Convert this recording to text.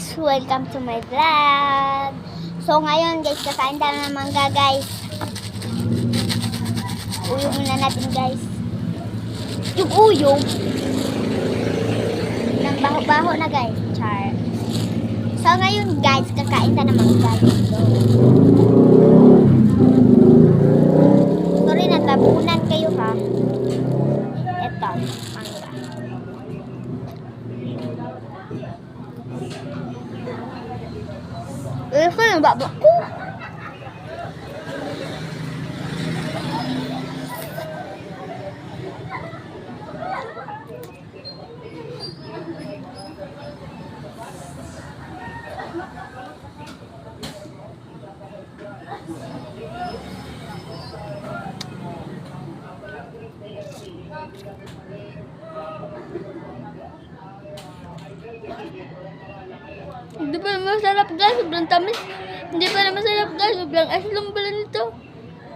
guys, welcome to my vlog. So ngayon guys, kakain tayo ng mangga guys. Uyog muna natin guys. Yung uyog ng baho-baho na guys. Char. So ngayon guys, kakain tayo ng mangga. Sorry, natabunan kayo ha. Eto, mangga. Ito yung baba ko. Hindi pa naman masarap guys, sobrang tamis. Hindi pa naman masarap guys, sobrang aslong pala nito.